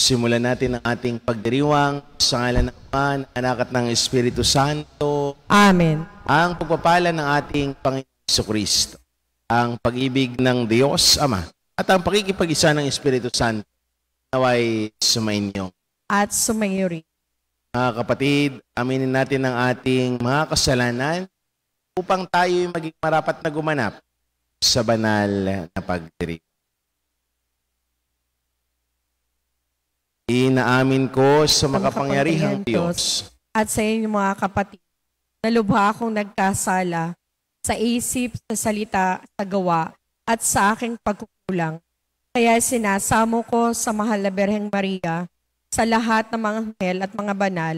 Simulan natin ang ating pagdiriwang sa ngalan ng Ama, ng Anak at ng Espiritu Santo. Amen. Ang pagpapala ng ating Panginoong Jesucristo, ang pag-ibig ng Diyos Ama, at ang pakikipag-isa ng Espiritu Santo naway sumainyo. At sumayo rin. Mga kapatid, aminin natin ang ating mga kasalanan upang tayo'y maging marapat na gumanap sa banal na pagdiriwang. Inaamin ko sa makapangyarihang Diyos at sa inyo mga kapatid, na lubha akong nagkasala sa isip, sa salita, sa gawa, at sa aking pagkukulang. Kaya sinasamo ko sa mahal na Birheng Maria, sa lahat ng mga anghel at mga banal,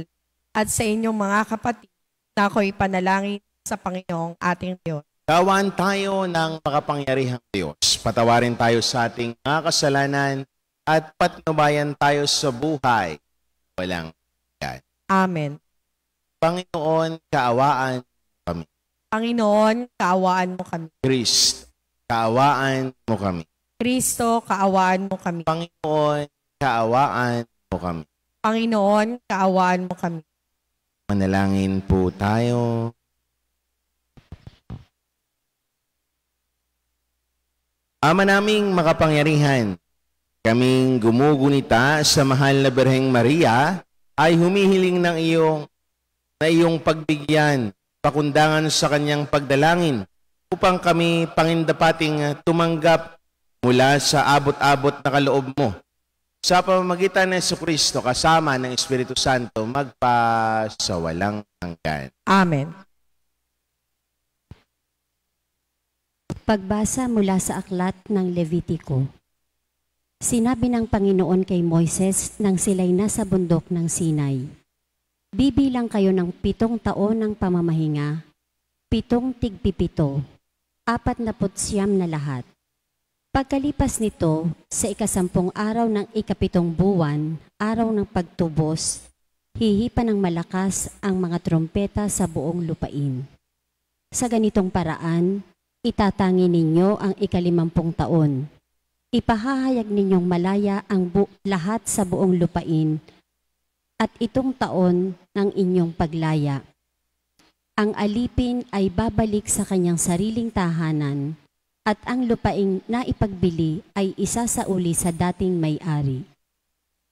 at sa inyong mga kapatid, na ako'y panalangin sa Panginoong ating Diyos. Gawaan tayo ng makapangyarihang Diyos. Patawarin tayo sa ating mga kasalanan at patnubayan tayo sa buhay walang hanggan. Amen. Panginoon, kaawaan kami. Panginoon, kaawaan mo kami. Kristo, kaawaan mo kami. Kristo, kaawaan mo kami. Panginoon, kaawaan mo kami. Panginoon, kaawaan mo kami. Manalangin po tayo. Ama naming makapangyarihan, kaming gumugunita sa mahal na Birheng Maria ay humihiling ng iyong pagbigyan, pakundangan sa kanyang pagdalangin upang kami pangindapating tumanggap mula sa abot-abot na kaloob mo. Sa pamamagitan ng Jesucristo kasama ng Espiritu Santo magpasawalang hanggan. Amen. Pagbasa mula sa aklat ng Levitiko. Sinabi ng Panginoon kay Moises nang sila'y nasa bundok ng Sinai, bibilang kayo ng 7 taon ng pamamahinga, 7 tigpipito, 49 na lahat. Pagkalipas nito, sa 10 araw ng 7 buwan, araw ng pagtubos, hihipa ng malakas ang mga trompeta sa buong lupain. Sa ganitong paraan, itatangi ninyo ang 50 taon. Ipahahayag ninyong malaya ang lahat sa buong lupain at itong taon ng inyong paglaya. Ang alipin ay babalik sa kanyang sariling tahanan at ang lupaing naipagbili ay isasauli sa dating may-ari.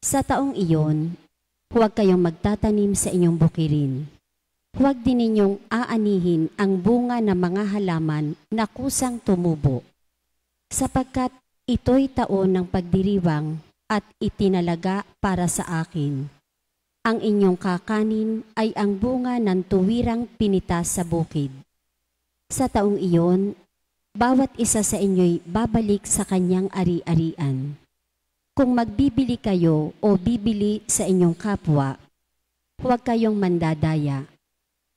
Sa taong iyon, huwag kayong magtatanim sa inyong bukirin. Huwag din ninyong aanihin ang bunga ng mga halaman na kusang tumubo, sapagkat ito'y taon ng pagdiriwang at itinalaga para sa akin. Ang inyong kakanin ay ang bunga ng tuwirang pinitas sa bukid. Sa taong iyon, bawat isa sa inyo'y babalik sa kanyang ari-arian. Kung magbibili kayo o bibili sa inyong kapwa, huwag kayong mandadaya.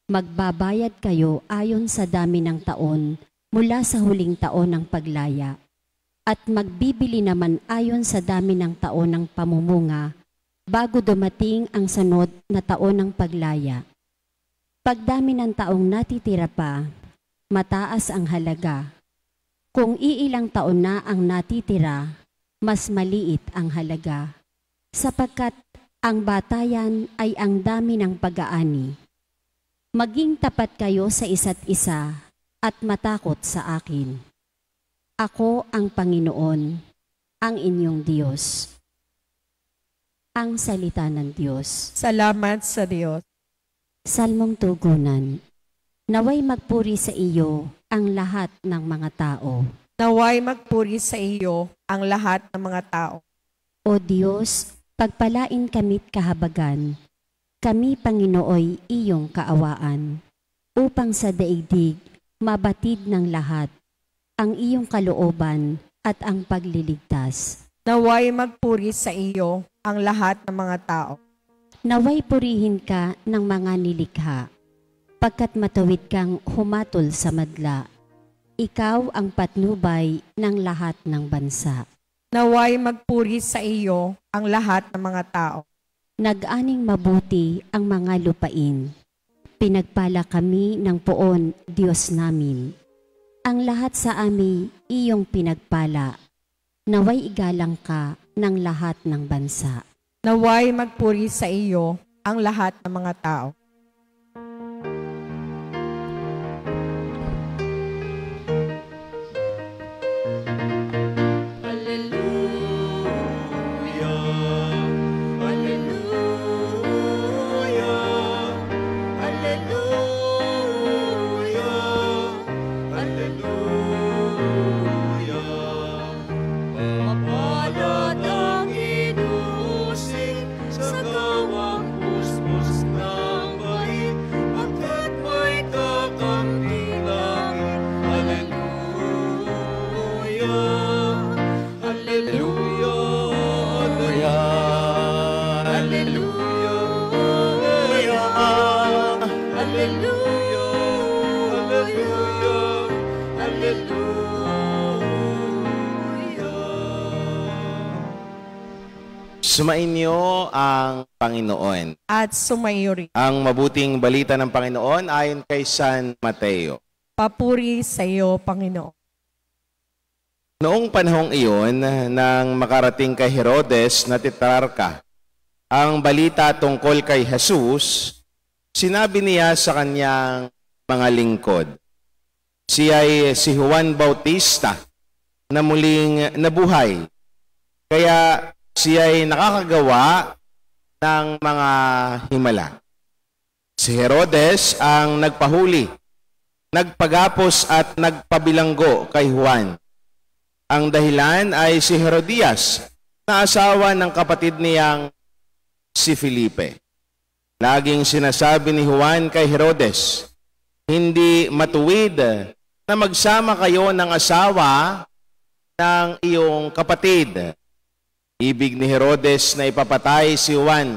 Magbabayad kayo ayon sa dami ng taon mula sa huling taon ng paglaya at magbibili naman ayon sa dami ng taon ng pamumunga bago dumating ang sunod na taon ng paglaya. Pagdami ng taong natitira pa, mataas ang halaga. Kung iilang taon na ang natitira, mas maliit ang halaga, sapagkat ang batayan ay ang dami ng pag-aani. Maging tapat kayo sa isa't isa at matakot sa akin. Ako ang Panginoon, ang inyong Diyos. Ang salita ng Diyos. Salamat sa Diyos. Salmong tugunan. Naway magpuri sa iyo ang lahat ng mga tao. Naway magpuri sa iyo ang lahat ng mga tao. O Diyos, pagpalain kami't kahabagan. Kami, Panginooy, iyong kaawaan, upang sa daigdig mabatid ng lahat ang iyong kalooban at ang pagliligtas. Naway magpuri sa iyo ang lahat ng mga tao. Naway purihin ka ng mga nilikha, pagkat matuwid kang humatol sa madla. Ikaw ang patnubay ng lahat ng bansa. Naway magpuri sa iyo ang lahat ng mga tao. Nag-aning mabuti ang mga lupain. Pinagpala kami ng poon, Diyos namin. Ang lahat sa amin iyong pinagpala. Naway igalang ka ng lahat ng bansa. Naway magpuri sa iyo ang lahat ng mga tao. Sumainyo ang Panginoon. At sumayo rin. Ang mabuting balita ng Panginoon ayon kay San Mateo. Papuri sa iyo, Panginoon. Noong panahong iyon, nang makarating kay Herodes na tetrarka ang balita tungkol kay Jesus, sinabi niya sa kanyang mga lingkod, siya ay si Juan Bautista na muling nabuhay. Kaya siya ay nakakagawa ng mga himala. Si Herodes ang nagpahuli, nagpagapos at nagpabilanggo kay Juan. Ang dahilan ay si Herodias, na asawa ng kapatid niyang si Felipe. Laging sinasabi ni Juan kay Herodes, hindi matuwid na magsama kayo ng asawa ng iyong kapatid. Ibig ni Herodes na ipapatay si Juan.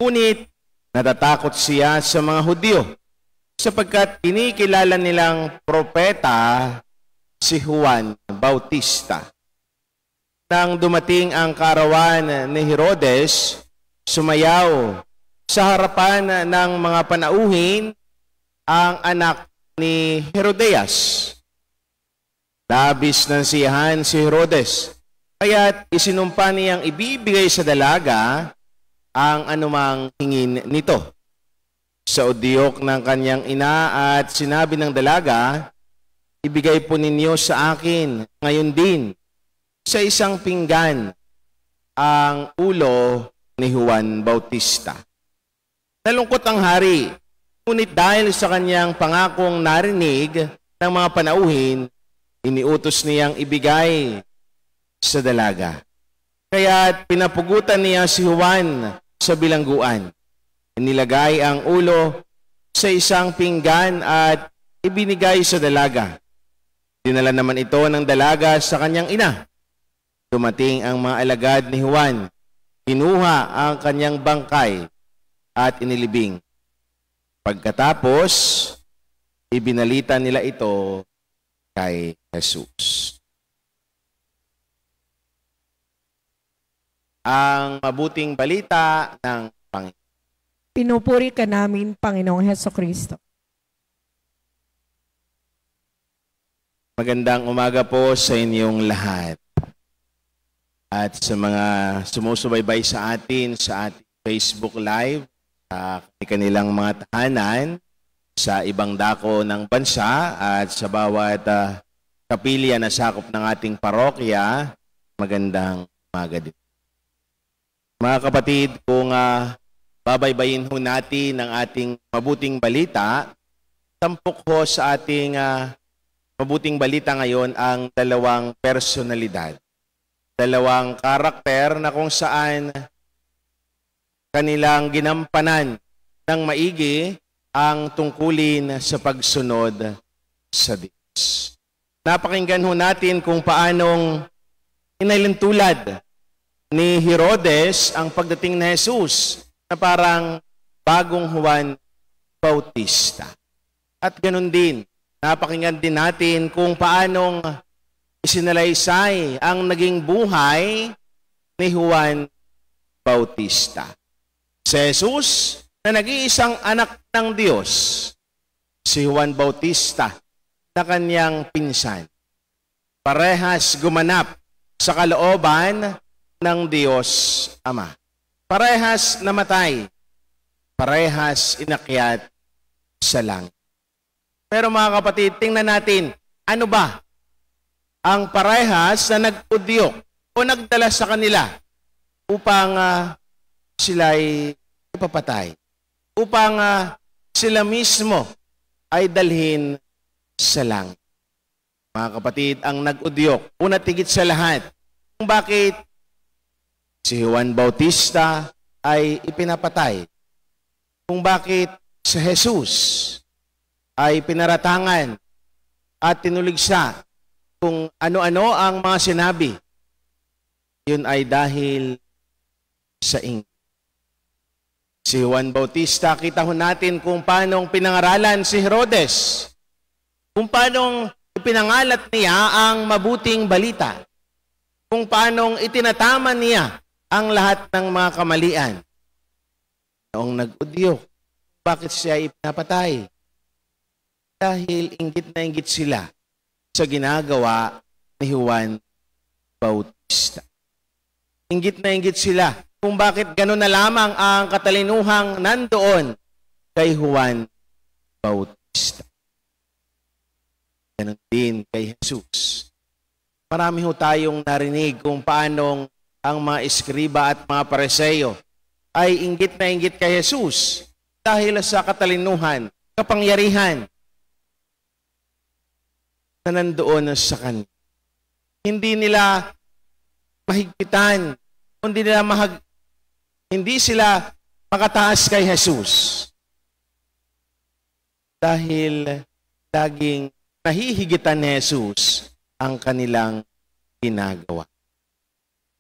Ngunit natatakot siya sa mga Hudyo sapagkat kinikilala nilang propeta si Juan Bautista. Nang dumating ang karawan ni Herodes, sumayaw sa harapan ng mga panauhin ang anak ni Herodias. Labis ng siyahan si Herodes, kaya't isinumpa niyang ibibigay sa dalaga ang anumang hingin nito. Sa udyok ng kanyang ina at sinabi ng dalaga, ibigay po ninyo sa akin ngayon din sa isang pinggan ang ulo ni Juan Bautista. Nalungkot ang hari, ngunit dahil sa kanyang pangakong narinig ng mga panauhin, iniutos niyang ibigay sa dalaga. Kaya pinapugutan niya si Juan sa bilangguan. Inilagay ang ulo sa isang pinggan at ibinigay sa dalaga. Dinala naman ito ng dalaga sa kanyang ina. Dumating ang mga alagad ni Juan. Kinuha ang kanyang bangkay at inilibing. Pagkatapos, ibinalita nila ito kay Jesus. Ang mabuting balita ng Panginoon. Pinupuri ka namin, Panginoong Hesukristo. Magandang umaga po sa inyong lahat. At sa mga sumusubaybay sa atin sa ating Facebook Live, sa kanilang mga tahanan, sa ibang dako ng bansa at sa bawat kapilya na sakop ng ating parokya, magandang umaga din. Mga kapatid, kung babaybayin ho natin ang ating mabuting balita, tampok ho sa ating mabuting balita ngayon ang dalawang personalidad. Dalawang karakter na kung saan kanilang ginampanan ng maigi ang tungkulin sa pagsunod sa Diyos. Napakinggan ho natin kung paanong inalintulad ni Herodes ang pagdating ni Jesus na parang bagong Juan Bautista. At ganun din, napakinggan din natin kung paanong isinalaysay ang naging buhay ni Juan Bautista. Si Jesus na nag-iisang anak ng Diyos, si Juan Bautista na kanyang pinsan. Parehas gumanap sa kalooban ng Diyos Ama. parehas namatay, parehas inakyat sa langit. Pero mga kapatid, tingnan natin, ano ba ang parehas na nag-udyok o nagdala sa kanila upang sila'y ipapatay, upang sila mismo ay dalhin sa langit. Mga kapatid, ang nag-udyok, una tigit sa lahat, kung bakit si Juan Bautista ay ipinapatay, kung bakit si Jesus ay pinaratangan at tinuligsa, kung ano-ano ang mga sinabi, yun ay dahil sa inggit. Si Juan Bautista, kita ho natin kung paanong pinangaralan si Herodes, kung paanong ipinangalat niya ang mabuting balita, kung paanong itinatama niya ang lahat ng mga kamalian. Noong nag-udyok, bakit siya ipinapatay? Dahil inggit na inggit sila sa ginagawa ni Juan Bautista. Inggit na inggit sila kung bakit gano'n na lamang ang katalinuhang nandoon kay Juan Bautista. Ganon din kay Jesus. Marami ho tayong narinig kung paanong ang mga eskriba at mga pareseyo ay inggit na inggit kay Jesus dahil sa katalinuhan, kapangyarihan na nandoon sa kanya. Hindi nila mahigpitan, hindi sila makataas kay Jesus. Dahil laging nahihigitan ni Jesus ang kanilang ginagawa.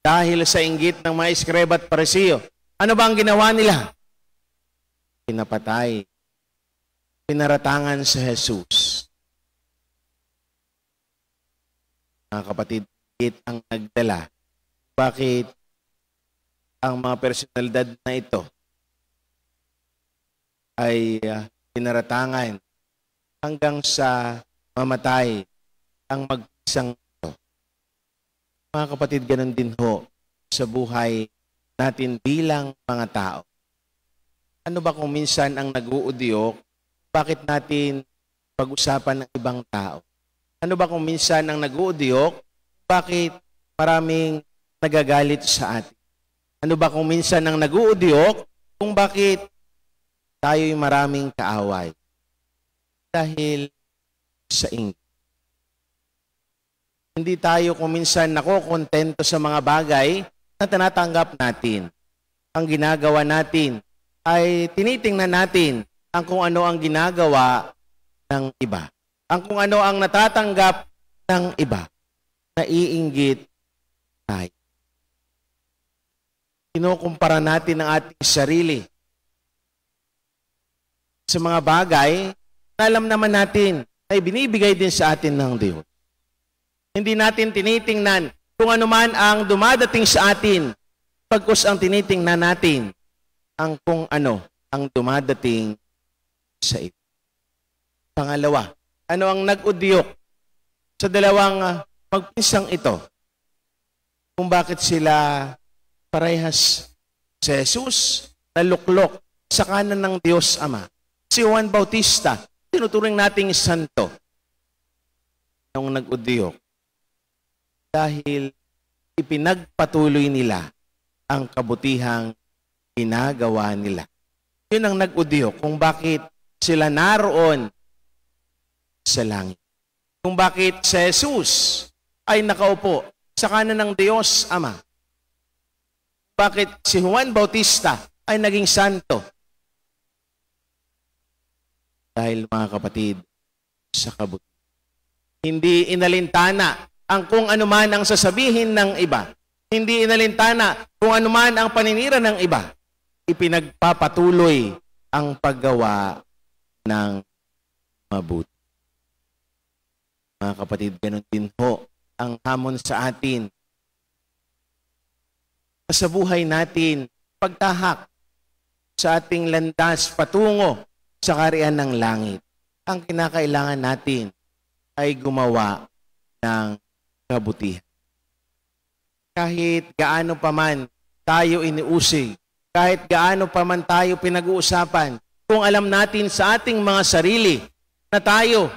Dahil sa inggit ng mga eskriba at parisiyo, ano ba ang ginawa nila? Pinapatay, pinaratangan sa Jesus. Mga kapatid, inggit ang nagdala. Bakit ang mga personalidad na ito ay pinaratangan hanggang sa mamatay ang mag-isang ito? Mga kapatid, ganun din ho sa buhay natin bilang mga tao. Ano ba kung minsan ang nag-uudyok, bakit natin pag-usapan ng ibang tao? Ano ba kung minsan ang nag-uudyok, bakit maraming nagagalit sa atin? Ano ba kung minsan ang nag-uudyok, kung bakit tayo'y maraming kaaway? Dahil sa inggit. Hindi tayo kung minsan nakokontento sa mga bagay na tinatanggap natin. Ang ginagawa natin ay tinitingnan natin ang kung ano ang ginagawa ng iba. Ang kung ano ang natatanggap ng iba. Naiinggit tayo. Kinukumpara natin ang ating sarili sa mga bagay na alam naman natin ay binibigay din sa atin ng Diyos. Hindi natin tinitingnan kung ano man ang dumadating sa atin, pagkus ang tinitingnan natin ang kung ano ang dumadating sa iba. Pangalawa, ano ang nag-udyok sa dalawang magpinsang ito? Kung bakit sila parehas si Jesus na luklok sa kanan ng Diyos Ama. Si Juan Bautista, tinuturing nating santo nung nag-udyok dahil ipinagpatuloy nila ang kabutihang ginagawa nila. Yun ang nag-udyok kung bakit sila naroon sa langit. Kung bakit si Jesus ay nakaupo sa kanan ng Diyos Ama. Bakit si Juan Bautista ay naging santo? Dahil mga kapatid, sa kabutihan. Hindi inalintana ang kung anuman ang sasabihin ng iba. Hindi inalintana kung anuman ang paninira ng iba. Ipinagpapatuloy ang paggawa ng mabuti. Mga kapatid, ganun din ho ang hamon sa atin. Sa buhay natin, pagtahak sa ating landas patungo sa kaharian ng langit. Ang kinakailangan natin ay gumawa ng kabutihan. Kahit gaano pa man tayo iniusig kahit gaano pa man tayo pinag-uusapan, kung alam natin sa ating mga sarili na tayo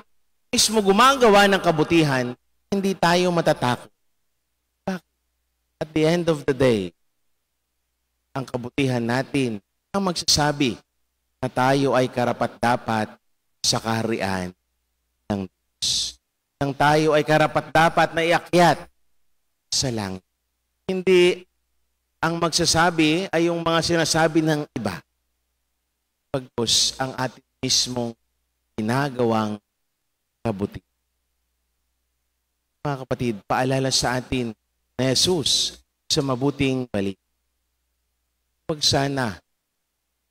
mismo gumagawa ng kabutihan, hindi tayo matatakot. At the end of the day, ang kabutihan natin ang magsasabi na tayo ay karapat-dapat sa kaharian ng Diyos. Nang tayo ay karapat-dapat na iakyat sa langit. Hindi ang magsasabi ay yung mga sinasabi ng iba. Pagpos ang ating mismong ginagawang kabutihan. Mga kapatid, paalala sa atin na Jesus sa mabuting balik. Huwag sana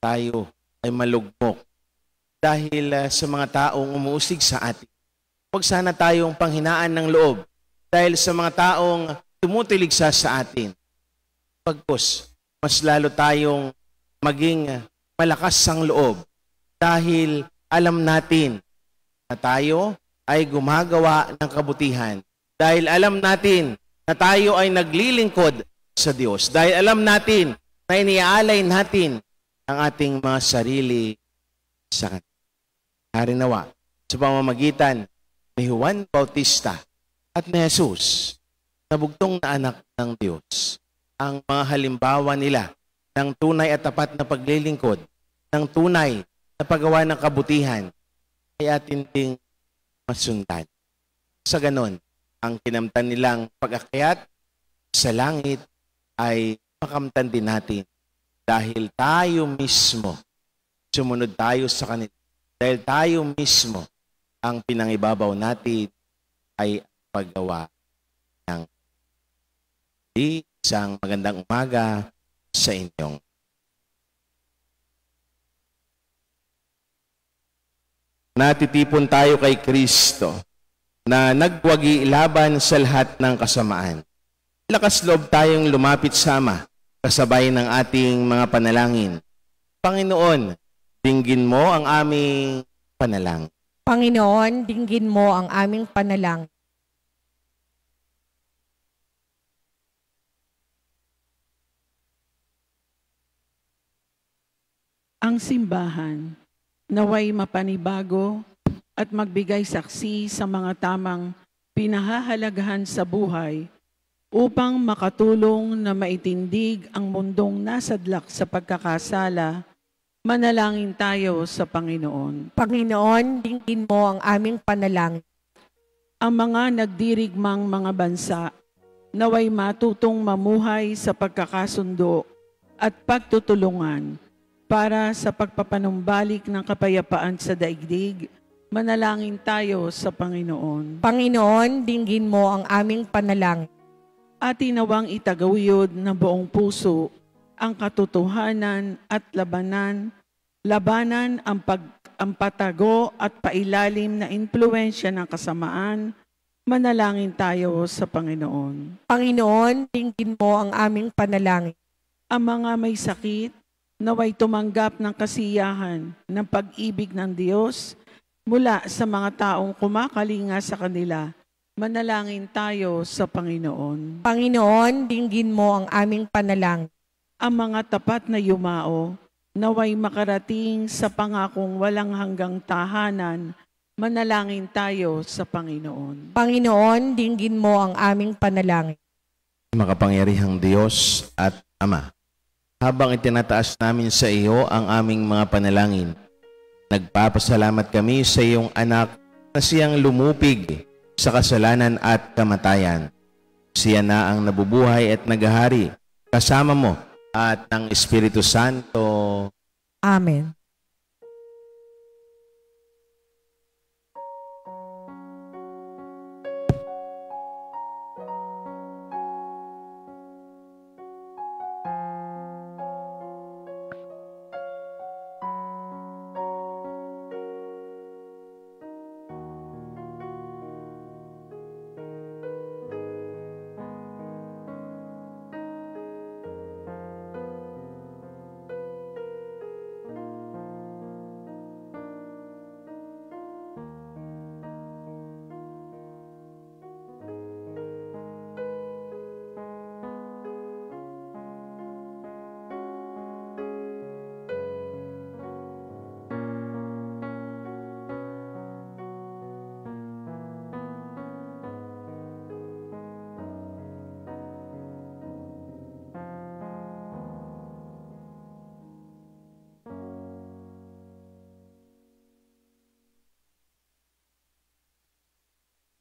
tayo ay malugmok dahil sa mga taong umuusig sa atin. Huwag sana tayong panghinaan ng loob dahil sa mga taong tumutiligsa sa atin. Pagpos, mas lalo tayong maging malakas ang loob dahil alam natin na tayo ay gumagawa ng kabutihan. Dahil alam natin na tayo ay naglilingkod sa Diyos. Dahil alam natin na iniaalay natin ang ating mga sarili sa Kanya. Harinawa, sa pamamagitan ni Juan Bautista at ni Jesus, na bugtong na anak ng Diyos, ang mga halimbawa nila ng tunay at tapat na paglilingkod, ng tunay na paggawa ng kabutihan, ay atin ding masundan. Sa ganon, ang kinamtan nilang pag-akyat sa langit ay makamtan din natin dahil tayo mismo sumunod tayo sa kanila. Dahil tayo mismo ang pinangibabaw natin ay paggawa ng isang magandang umaga sa inyong. Natitipon tayo kay Kristo na nagwagi laban sa lahat ng kasamaan. Lakas loob tayong lumapit sa Ama, kasabay ng ating mga panalangin. Panginoon, dinggin mo ang aming panalangin. Panginoon, dinggin mo ang aming panalangin. Ang simbahan, naway mapanibago at magbigay saksi sa mga tamang pinahahalagahan sa buhay upang makatulong na maitindig ang mundong nasadlak sa pagkakasala. Manalangin tayo sa Panginoon. Panginoon, dinggin mo ang aming panalangin. Ang mga nagdirigmang mga bansa, naway matutong mamuhay sa pagkakasundo at pagtutulungan para sa pagpapanumbalik ng kapayapaan sa daigdig. Manalangin tayo sa Panginoon. Panginoon, dinggin mo ang aming panalangin. At tinawang itagawiyod ng buong puso ang katotohanan at labanan ang patago at pailalim na impluensya ng kasamaan. Manalangin tayo sa Panginoon. Panginoon, dinggin mo ang aming panalangin. Ang mga may sakit, naway tumanggap ng kasiyahan ng pag-ibig ng Diyos mula sa mga taong kumakalinga sa kanila. Manalangin tayo sa Panginoon. Panginoon, dinggin mo ang aming panalangin. Ang mga tapat na yumao, naway makarating sa pangakong walang hanggang tahanan. Manalangin tayo sa Panginoon. Panginoon, dinggin mo ang aming panalangin. Makapangyarihang Diyos at Ama, habang itinataas namin sa iyo ang aming mga panalangin, nagpapasalamat kami sa iyong anak na siyang lumupig sa kasalanan at kamatayan. Siya na ang nabubuhay at naghahari kasama mo at ng Espiritu Santo. Amen.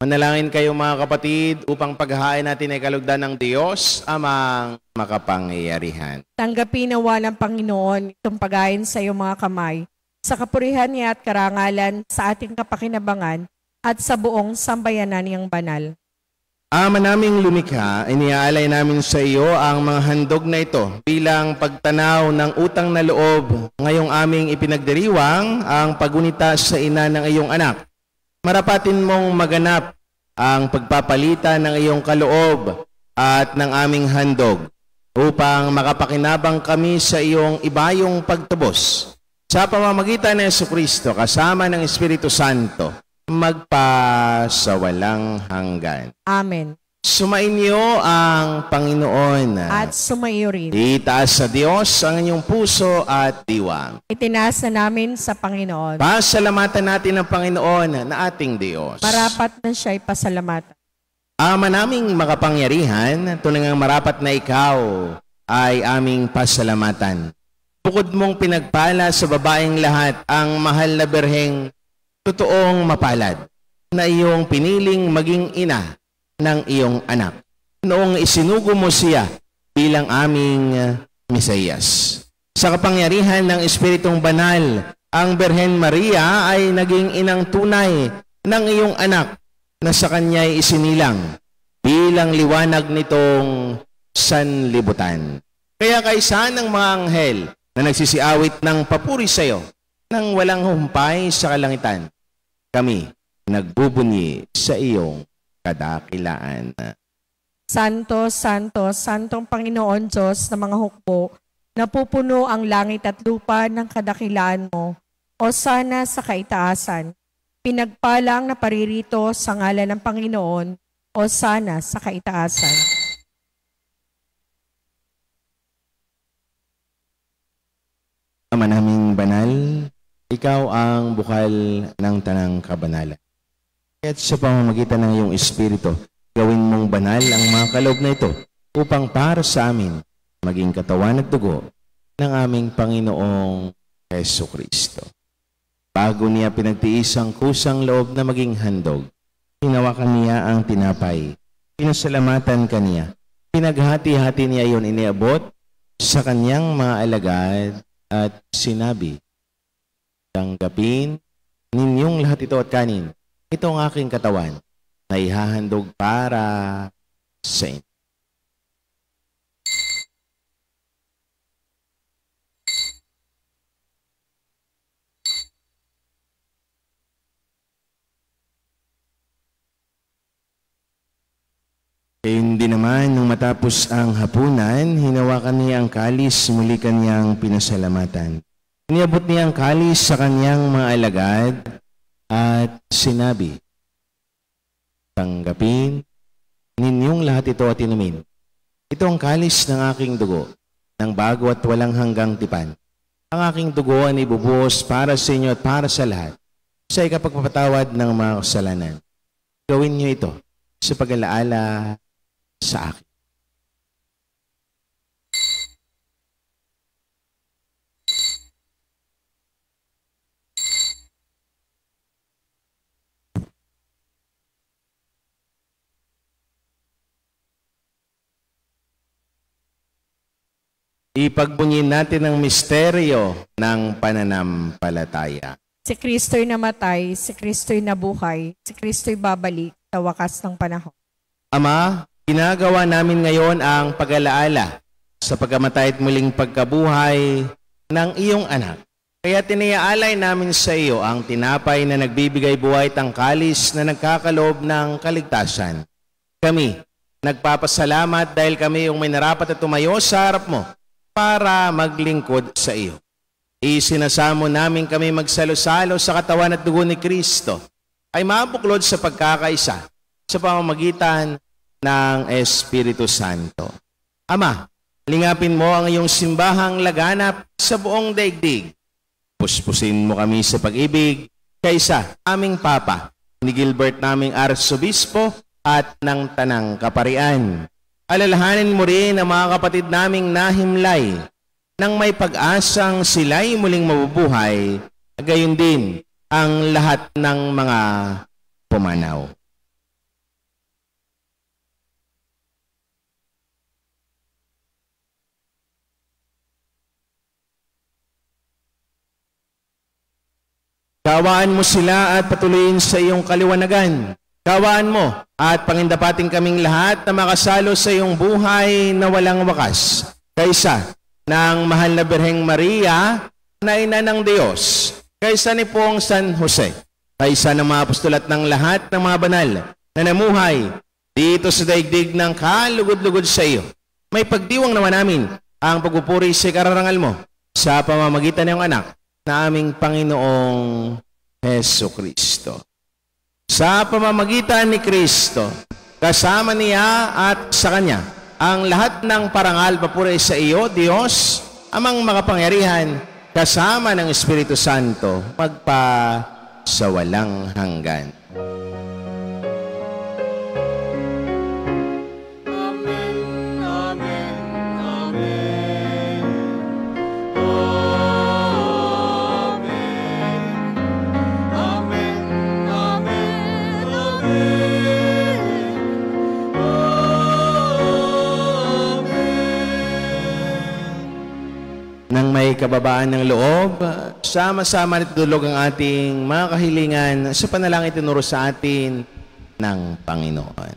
Manalangin kayo mga kapatid upang paghahain natin ay kalugdan ng Diyos, amang makapangyarihan. Tanggapin nawa ng Panginoon itong paghain sa iyong mga kamay, sa kapurihan niya at karangalan sa ating kapakinabangan at sa buong sambayanan niyang banal. Ama naming lumikha, iniaalay namin sa iyo ang mga handog na ito bilang pagtanaw ng utang na loob ngayong aming ipinagdiriwang ang pagunita sa ina ng iyong anak. Marapatin mong maganap ang pagpapalitan ng iyong kaloob at ng aming handog upang makapakinabang kami sa iyong ibayong pagtubos. Sa pamamagitan ng Jesucristo kasama ng Espiritu Santo, magpasawalang hanggan. Amen. Sumainyo ang Panginoon. At sumaiyo rin. Itaas sa Diyos ang inyong puso at diwang. Itinaas na namin sa Panginoon. Pasalamatan natin ang Panginoon na ating Diyos. Marapat na siya'y pasalamatan. Ama naming makapangyarihan, tunang marapat na ikaw ay aming pasalamatan. Bukod mong pinagpala sa babaeng lahat ang mahal na berheng totoong mapalad na iyong piniling maging ina ng iyong anak. Noong isinugo mo siya bilang aming Mesiyas. Sa kapangyarihan ng Espiritong Banal, ang Birhen Maria ay naging inang tunay ng iyong anak na sa kanya'y isinilang bilang liwanag nitong sanlibutan. Kaya kaysa ng mga anghel na nagsisiawit ng papuri sa iyo nang walang humpay sa kalangitan, kami nagbubunyi sa iyong kadakilaan. Santo, Santo, Santong Panginoon Diyos ng mga hukbo, napupuno ang langit at lupa ng kadakilaan mo, o sana sa kaitaasan. Pinagpalang na paririto sa ngalan ng Panginoon, o sana sa kaitaasan. Ama naming banal, ikaw ang bukal ng tanang kabanalan. At sa pamamagitan ng iyong Espiritu, gawin mong banal ang mga kaloob na ito upang para sa amin maging katawan at dugo ng aming Panginoong Jesucristo. Bago niya pinagtiis ang kusang loob na maging handog, hinawakan niya ang tinapay, pinasalamatan kaniya, pinaghati-hati niya iyon iniabot sa kanyang mga alagad at sinabi, tanggapin ninyong lahat ito at kanin. Ito ang aking katawan na ihahandog para sa inyo. Hindi naman, nung matapos ang hapunan, hinawakan niya ang kalis, muli kanyang pinasalamatan. Iniabot niya ang kalis sa kanyang mga alagad at sinabi, tanggapin ninyong lahat ito at inumin. Ito ang kalis ng aking dugo, ng bago at walang hanggang tipan. Ang aking dugo ay ibubuhos para sa inyo at para sa lahat, sa ikapagpapatawad ng mga kasalanan. Gawin niyo ito sa pag-alaala sa akin. Ipagbunyin natin ang misteryo ng pananampalataya. Si Kristo'y namatay, si Kristo'y nabuhay, si Kristo'y babalik sa wakas ng panahon. Ama, ginagawa namin ngayon ang pag-alaala sa pagkamatay at muling pagkabuhay ng iyong anak. Kaya tiniyaalay namin sa iyo ang tinapay na nagbibigay buhay at ang kalis na nagkakaloob ng kaligtasan. Kami, nagpapasalamat dahil kami yung may narapat at tumayo sa harap mo para maglingkod sa iyo. Isinasamo namin kami magsalo-salo sa katawan at dugo ni Kristo ay mabuklod sa pagkakaisa sa pamamagitan ng Espiritu Santo. Ama, lingapin mo ang iyong simbahang laganap sa buong daigdig. Puspusin mo kami sa pag-ibig kaysa aming Papa, ni Gilbert naming Arsobispo at ng Tanang Kaparian. Alalahanin mo rin ang mga kapatid naming nahimlay nang may pag-asang sila'y muling mabubuhay, gayon din ang lahat ng mga pumanaw. Kawaan mo sila at patuloyin sa iyong kaliwanagan. Kawaan mo at pangindapating kaming lahat na makasalo sa iyong buhay na walang wakas. Kaysa ng mahal na Birheng Maria na ina ng Diyos. Kaysa ni Poong San Jose. Kaysa ng mga apostol at ng lahat ng mga banal na namuhay dito sa daigdig ng kalugod-lugod sa iyo. May pagdiwang naman namin ang pagpupuri sa kararangal mo sa pamamagitan ng anak na aming Panginoong Heso Kristo. Sa pamamagitan ni Kristo, kasama niya at sa Kanya, ang lahat ng parangal papuri sa iyo, Diyos, amang makapangyarihan, kasama ng Espiritu Santo, magpa sa walang hanggan. Nang may kababaan ng loob, sama-sama nitudulog ang ating mga kahilingan sa panalangin tinuro sa atin ng Panginoon.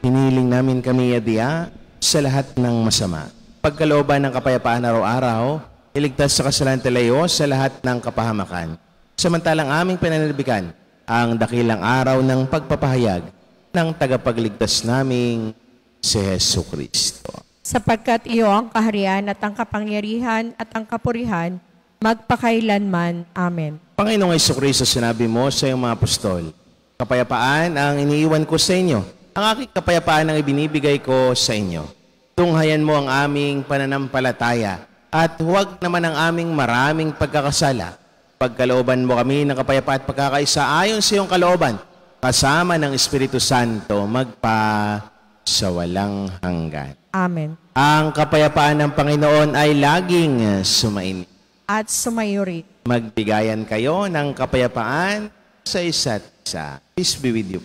Hiniling namin kami yadiya sa lahat ng masama. Pagkalooban ng kapayapaan araw-araw, iligtas sa kasalanan talayo sa lahat ng kapahamakan. Samantalang aming pinanalabikan ang dakilang araw ng pagpapahayag ng tagapagligtas naming si Heso Kristo. Sapagkat iyo ang kaharian at ang kapangyarihan at ang kapurihan, magpakailanman. Amen. Panginoong Heso Kristo, sinabi mo sa iyong mga apostol, kapayapaan ang iniiwan ko sa inyo. Ang aking kapayapaan ang ibinibigay ko sa inyo. Tunghayan mo ang aming pananampalataya at huwag naman ang aming maraming pagkakasala. Pagkalooban mo kami ng kapayapaan at pagkakaisa ayon sa iyong kalooban, kasama ng Espiritu Santo, magpa sa walang hanggan. Amen. Ang kapayapaan ng Panginoon ay laging sumainyo. At sumayuri. Magbigayan kayo ng kapayapaan sa isa't isa. Peace be with you.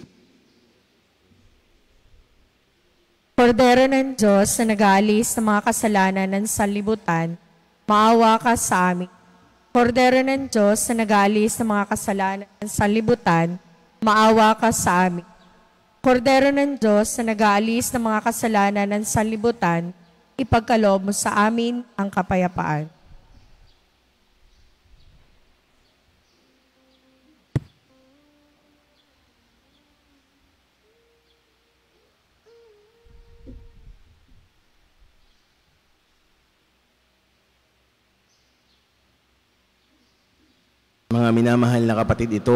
Kordero ng Diyos na nag-aalis ng mga kasalanan ng sanlibutan, maawa ka sa amin. Kordero ng Diyos na nag-aalis ng mga kasalanan ng sanlibutan, maawa ka sa amin. Kordero ng Diyos na nag-aalis ng mga kasalanan ng sanlibutan, ipagkaloob mo sa amin ang kapayapaan. Mga minamahal na kapatid, ito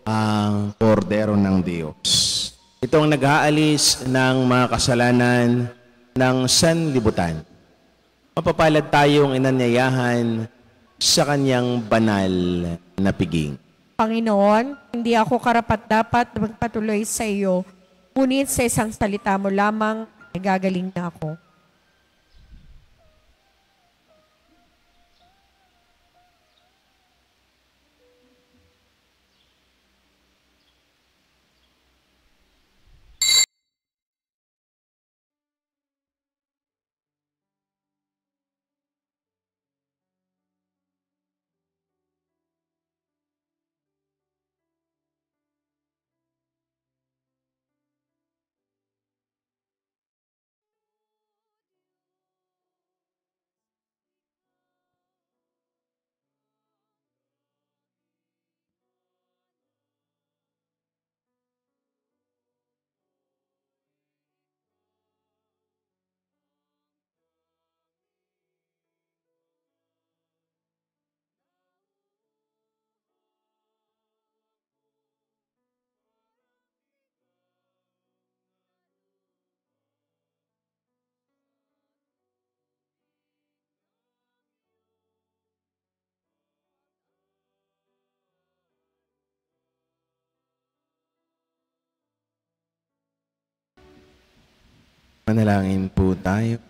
ang Kordero ng Diyos. Ito ang nag-aalis ng mga kasalanan ng sanlibutan. Mapapalad tayong inanyayahan sa kanyang banal na piging. Panginoon, hindi ako karapat-dapat na magpatuloy sa iyo, ngunit sa isang salita mo lamang Gagaling na ako. Manalangin po tayo.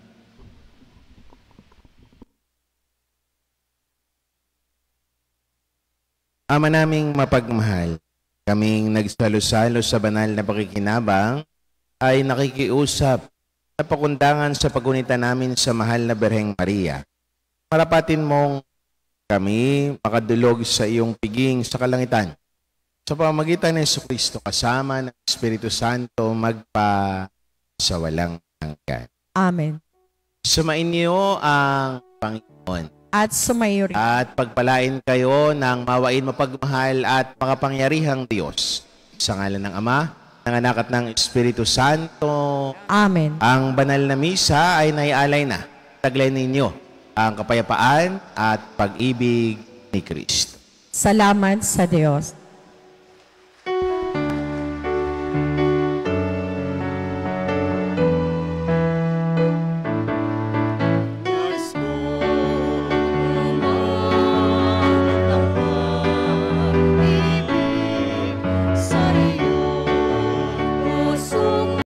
Ama naming mapagmahal, kaming nagsalo-salo sa banal na pakikinabang ay nakikiusap sa pakundangan sa pagunita namin sa mahal na Birheng Maria. Marapatin mong kami makadulog sa iyong piging sa kalangitan. Sa pamamagitan ng Jesucristo kasama ng Espiritu Santo magpa sa walang hanggan. Amen. Sumainyo ang Panginoon. At sumayo rin. At pagpalain kayo ng mawain mapagmahal at makapangyarihang Diyos. Sa ngalan ng Ama, ng Anak at ng Espiritu Santo. Amen. Ang banal na misa ay naialay na. Taglay ninyo ang kapayapaan at pag-ibig ni Kristo. Salamat sa Diyos.